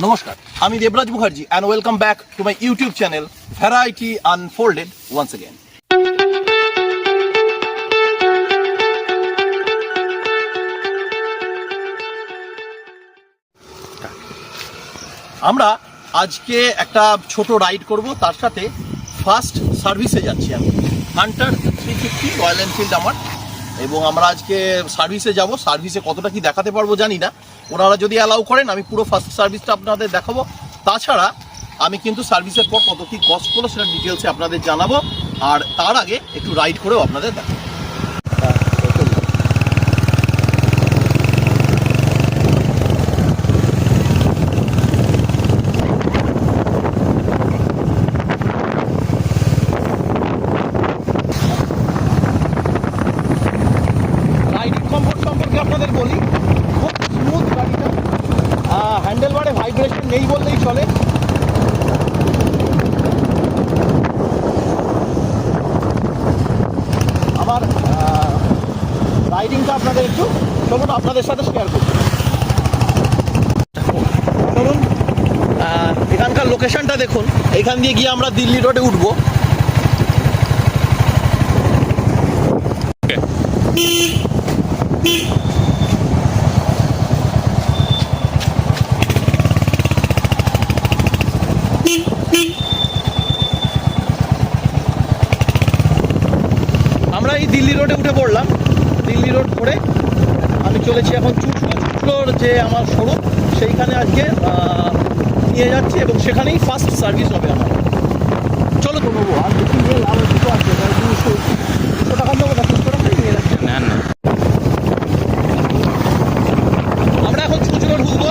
নমস্কার, আমি Debraj Mukherjee and welcome back to my YouTube channel Variety Unfolded once again. আমরা আজকে একটা ছোট রাইড করব, তার সাথে ফার্স্ট সার্ভিসে যাচ্ছি আমি হান্টার 350 রয়্যাল এনফিল্ড আমার, এবং আমরা আজকে সার্ভিসে যাব। সার্ভিসে কতটা কি দেখাতে পারবো জানি না, ওনারা যদি অ্যালাউ করেন আমি পুরো ফার্স্ট সার্ভিসটা আপনাদের দেখাবো। তাছাড়া আমি কিন্তু সার্ভিসের পর কত কি কস্ট করলো সেটা ডিটেলসে আপনাদের জানাবো, আর তার আগে একটু রাইড করেও আপনাদের দেখাবো। আপনাদের বলি, খুব স্মুথ গাড়িটা, হ্যান্ডেল বারে ভাইব্রেশন নেই বললেই চলে। আমার রাইডিংটা আপনাদের একটু চলুন আপনাদের সাথে শেয়ার করছি। চলুন, এখানকার লোকেশনটা দেখুন। এখান দিয়ে গিয়ে আমরা দিল্লি রোডে উঠবো। আমরা এই দিল্লি রোডে উঠে পড়লাম। দিল্লি রোড করে আমি চলেছি এখন চুঁচুড়োর যে আমার শোরুম, সেইখানে আজকে নিয়ে যাচ্ছি এবং সেখানেই ফার্স্ট সার্ভিস হবে আমার। চলো তো নেবো, আর বেশি নিয়ে লাভ দুটো আছে, 200 টাকা নেবো না, 200 টাকাই নিয়ে যাচ্ছি। না না, আমরা এখন চুঁচুড়ো ঢুকবো।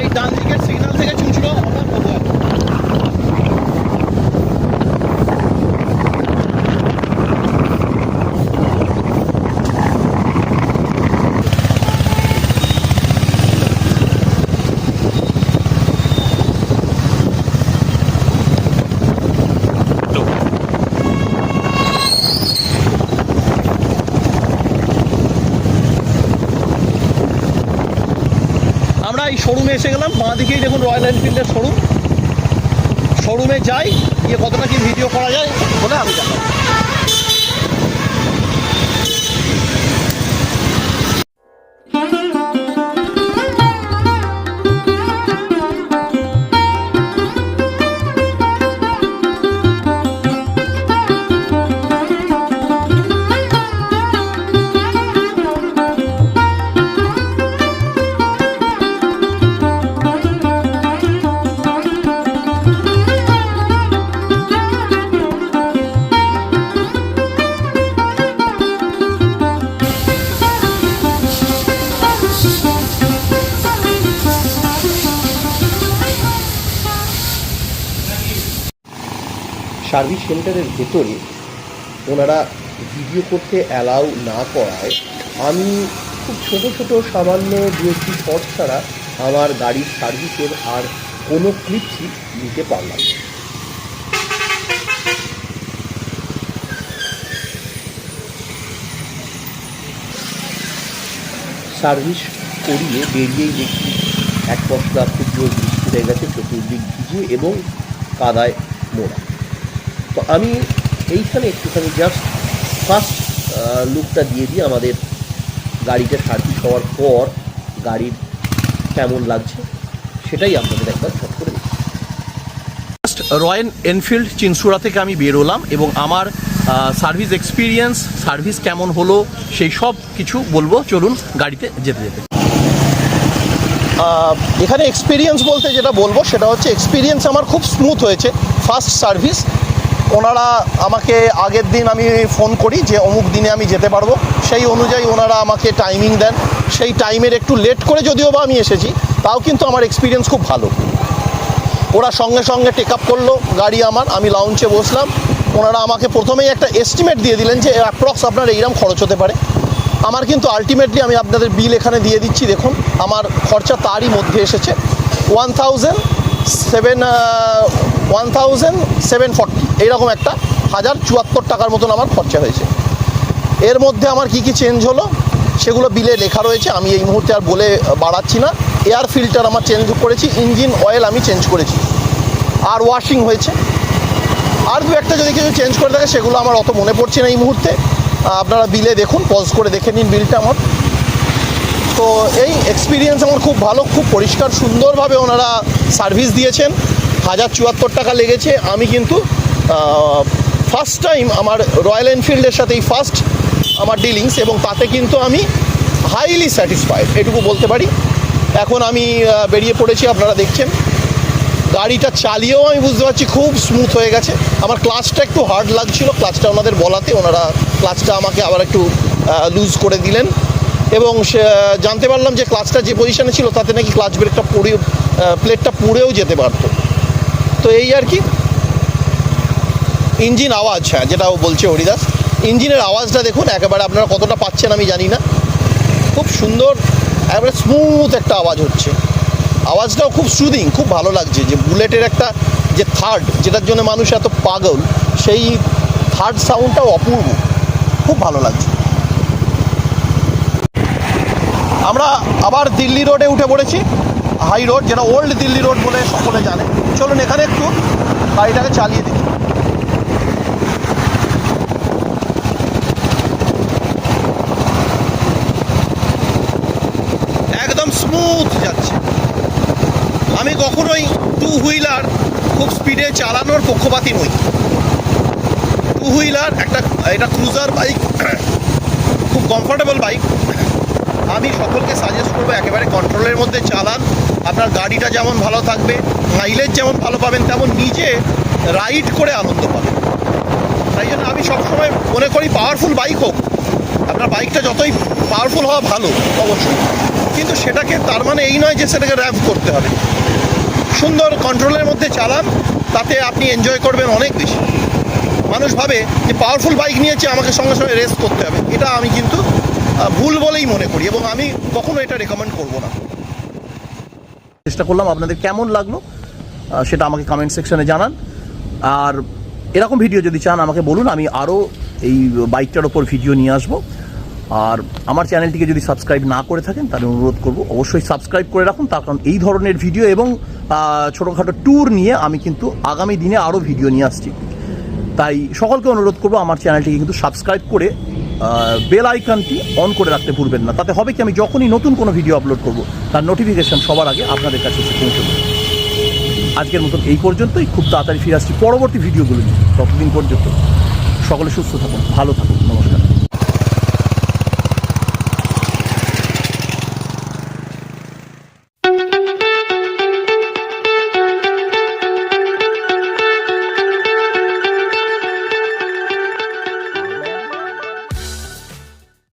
এই ডান দিকের সিগন্যাল থেকে চুঁচুড়ো আমরা নেবো। আমরা এই শোরুমে এসে গেলাম। বাঁ দিকেই দেখুন রয়্যাল এনফিল্ডের শোরুম। শোরুমে যাই, গিয়ে কতটা কি ভিডিও করা যায় বলে আমি দেখাবো। সার্ভিস সেন্টারের ভেতরে ওনারা ভিডিও করতে অ্যালাউ না করায় আমি খুব ছোট ছোট সামান্য দু একটি শট ছাড়া আমার গাড়ির সার্ভিসের আর কোনো ক্লিপসই নিতে পারলাম না। সার্ভিস করিয়ে বেরিয়েই দেখি এক পশলা খুব জোর বৃষ্টি হয়ে গেছে, চতুর্দিক ভিজে এবং কাদায় মোড়া। তো আমি এইখানে একটুখানি জাস্ট ফার্স্ট লুকটা দিয়ে দিই আমাদের গাড়িটা সার্ভিস হওয়ার পর গাড়ির কেমন লাগছে সেটাই আপনাদের একবার ছোট করে দিই। ফার্স্ট রয়্যাল এনফিল্ড চিনসুড়া থেকে আমি বেরোলাম এবং আমার সার্ভিস এক্সপিরিয়েন্স, সার্ভিস কেমন হলো সেই সব কিছু বলবো। চলুন গাড়িতে যেতে যেতে। এখানে এক্সপিরিয়েন্স বলতে যেটা বলবো সেটা হচ্ছে, এক্সপিরিয়েন্স আমার খুব স্মুথ হয়েছে। ফার্স্ট সার্ভিস, ওনারা আমাকে আগের দিন আমি ফোন করি যে অমুক দিনে আমি যেতে পারবো, সেই অনুযায়ী ওনারা আমাকে টাইমিং দেন। সেই টাইমের একটু লেট করে যদিও বা আমি এসেছি, তাও কিন্তু আমার এক্সপিরিয়েন্স খুব ভালো। ওরা সঙ্গে সঙ্গে টেক আপ করলো গাড়ি আমার, আমি লাউঞ্চে বসলাম। ওনারা আমাকে প্রথমেই একটা এস্টিমেট দিয়ে দিলেন যে অ্যাপ্রক্স আপনার এইরকম খরচ হতে পারে। আমার কিন্তু আলটিমেটলি আমি আপনাদের বিল এখানে দিয়ে দিচ্ছি, দেখুন আমার খরচা তারই মধ্যে এসেছে 1740 এইরকম একটা 1074 টাকার মতন আমার খরচা হয়েছে। এর মধ্যে আমার কি চেঞ্জ হলো, সেগুলো বিলে লেখা রয়েছে, আমি এই মুহূর্তে আর বলে বাড়াচ্ছি না। এয়ার ফিল্টার আমার চেঞ্জ করেছি, ইঞ্জিন অয়েল আমি চেঞ্জ করেছি, আর ওয়াশিং হয়েছে। আর দু একটা যদি কিছু চেঞ্জ করে থাকে সেগুলো আমার অত মনে পড়ছে না এই মুহূর্তে। আপনারা বিলে দেখুন, পজ করে দেখে নিন বিলটা আমার। তো এই এক্সপিরিয়েন্স আমার খুব ভালো, খুব পরিষ্কার সুন্দরভাবে ওনারা সার্ভিস দিয়েছেন। 1074 টাকা লেগেছে। আমি কিন্তু ফার্স্ট টাইম আমার রয়্যাল এনফিল্ডের সাথেই ফার্স্ট আমার ডিলিংস, এবং তাতে কিন্তু আমি হাইলি স্যাটিসফাইড, এটুকু বলতে পারি। এখন আমি বেরিয়ে পড়েছি, আপনারা দেখছেন। গাড়িটা চালিয়েও আমি বুঝতে পারছি খুব স্মুথ হয়ে গেছে। আমার ক্লাচটা একটু হার্ড লাগছিল, ক্লাচটা ওনাদের বলাতে ওনারা ক্লাচটা আমাকে আবার একটু লুজ করে দিলেন, এবং জানতে পারলাম যে ক্লাচটা যে পজিশনে ছিল তাতে নাকি ক্লাচ ব্রেকটা প্লেটটা পুড়েও যেতে পারতো। তো এই আর কি। ইঞ্জিন আওয়াজ, হ্যাঁ যেটাও বলছে হরিদাস, ইঞ্জিনের আওয়াজটা দেখুন, একেবারে আপনারা কতটা পাচ্ছেন আমি জানি না, খুব সুন্দর, একেবারে স্মুথ একটা আওয়াজ হচ্ছে। আওয়াজটাও খুব সুদিং, খুব ভালো লাগছে। যে বুলেটের একটা যে থার্ড, যেটার জন্য মানুষ এত পাগল, সেই থার্ড সাউন্ডটাও অপূর্ব, খুব ভালো লাগছে। আমরা আবার দিল্লি রোডে উঠে পড়েছি, হাই রোড, যেটা ওল্ড দিল্লি রোড বলে সকলে জানে। চলুন এখানে একটু গাড়িটাকে চালিয়ে দিই। একদম স্মুথ যাচ্ছে। আমি কখনোই টু হুইলার খুব স্পিডে চালানোর পক্ষপাতী নই। টু হুইলার এটা ক্রুজার বাইক, খুব কমফোর্টেবল বাইক। আমি সকলকে সাজেস্ট করবো একেবারে কন্ট্রোলের মধ্যে চালান। আপনার গাড়িটা যেমন ভালো থাকবে, মাইলেজ যেমন ভালো পাবেন, তেমন নিজে রাইড করে আনন্দ পাবেন। তাই জন্য আমি সবসময় মনে করি পাওয়ারফুল বাইক হোক, আপনার বাইকটা যতই পাওয়ারফুল হওয়া ভালো অবশ্যই, কিন্তু সেটাকে তার মানে এই নয় যে সেটাকে র্যাভ করতে হবে। সুন্দর কন্ট্রোলের মধ্যে চালান, তাতে আপনি এনজয় করবেন অনেক বেশি। মানুষ ভাবে যে পাওয়ারফুল বাইক নিয়েছে আমাকে সঙ্গে সঙ্গে রেস করতে হবে, এটা আমি কিন্তু ভুল বলেই মনে করি, এবং আমি কখনো এটা রেকমেন্ড করব না। চেষ্টা করলাম, আপনাদের কেমন লাগলো সেটা আমাকে কমেন্ট সেকশনে জানান। আর এরকম ভিডিও যদি চান আমাকে বলুন, আমি আরও এই বাইকটার ওপর ভিডিও নিয়ে আসবো। আর আমার চ্যানেলটিকে যদি সাবস্ক্রাইব না করে থাকেন তাহলে অনুরোধ করব অবশ্যই সাবস্ক্রাইব করে রাখুন, তার কারণ এই ধরনের ভিডিও এবং ছোটোখাটো ট্যুর নিয়ে আমি কিন্তু আগামী দিনে আরও ভিডিও নিয়ে আসছি। তাই সকলকে অনুরোধ করবো আমার চ্যানেলটিকে কিন্তু সাবস্ক্রাইব করে বেল আইকনটি অন করে রাখতে ভুলবেন না। তাতে হবে কি, আমি যখনই নতুন কোনো ভিডিও আপলোড করব তার নোটিফিকেশন সবার আগে আপনাদের কাছে এসে পৌঁছবে। আজকের মতন এই পর্যন্তই, খুব তাড়াতাড়ি ফিরে আসছি পরবর্তী ভিডিওগুলো নিয়ে। ততদিন পর্যন্ত সকলে সুস্থ থাকুন, ভালো থাকুন, নমস্কার।